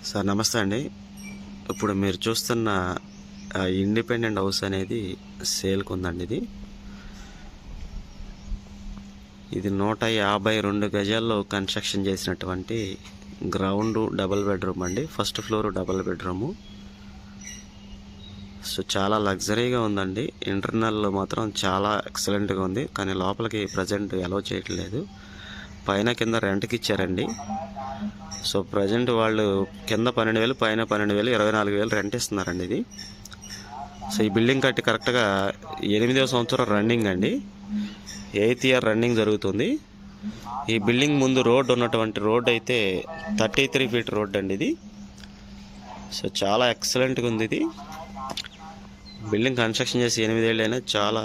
Sir నమస్తే అండి. ఇప్పుడు మీరు చూస్తున్న ఇండిపెండెంట్ హౌస్ అనేది సేల్కి ఉందండి. ఇది 152 గజాల్లో కన్స్ట్రక్షన్ చేసినటువంటి గ్రౌండ్ డబుల్ బెడ్రూమ్ అండి. First floor double bedroom. So చాలా లగ్జరీగా ఉందండి. ఇంటర్నల్ మాత్రం చాలా ఎక్సలెంట్గా ఉంది, కానీ లోపలికి ప్రజెంట్ అలౌ చేయట్లేదు. పైన కింద రెంట్కి ఇచ్చారండి. సో ప్రజెంట్ వాళ్ళు కింద 12,000, పైన 12,000, 24,000 రెంట్ ఇస్తున్నారండి ఇది. సో ఈ బిల్డింగ్ కట్టి కరెక్ట్గా 8వ సంవత్సరం రన్నింగ్ అండి. 8th ఇయర్ రన్నింగ్ జరుగుతుంది. ఈ బిల్డింగ్ ముందు రోడ్ ఉన్నటువంటి రోడ్ అయితే 33 ఫీట్ రోడ్ అండి ఇది. సో చాలా ఎక్సలెంట్గా ఉంది ఇది. బిల్డింగ్ కన్స్ట్రక్షన్ చేసి 8 ఏళ్ళైనా చాలా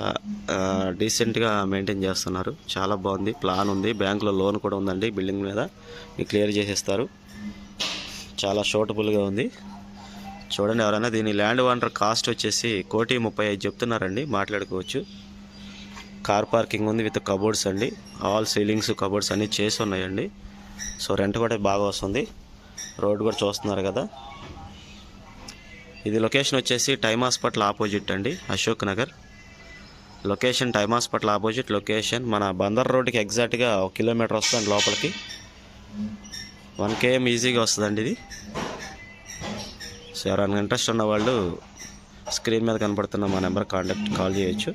డీసెంట్గా మెయింటైన్ చేస్తున్నారు. చాలా బాగుంది, ప్లాన్ ఉంది, బ్యాంకులో లోన్ కూడా ఉందండి. బిల్డింగ్ మీద మీకు క్లియర్ చేసేస్తారు. చాలా షూటబుల్గా ఉంది. చూడండి, ఎవరైనా దీని ల్యాండ్ ఓనర్ కాస్ట్ వచ్చేసి 1,35,00,000 చెప్తున్నారండి. మాట్లాడుకోవచ్చు. కార్ పార్కింగ్ ఉంది విత్ కబోర్డ్స్ అండి. ఆల్ సీలింగ్స్ కబోర్డ్స్ అన్నీ చేసి ఉన్నాయండి. సో రెంట్ కూడా బాగా వస్తుంది. రోడ్ కూడా చూస్తున్నారు కదా. ఇది లొకేషన్ వచ్చేసి టైమ్ హాస్పిటల్ ఆపోజిట్ అండి, Ashok Nagar location. Time hospital opposite location. మన బందర్ రోడ్డుకి ఎగ్జాక్ట్గా 1 కిలోమీటర్ వస్తుంది లోపలికి. 1 km ఈజీగా వస్తుందండి ఇది. సో ఎవరైనా ఇంట్రెస్ట్ ఉన్న వాళ్ళు స్క్రీన్ మీద కనపడుతున్న మా నెంబర్ కాల్ చేయొచ్చు.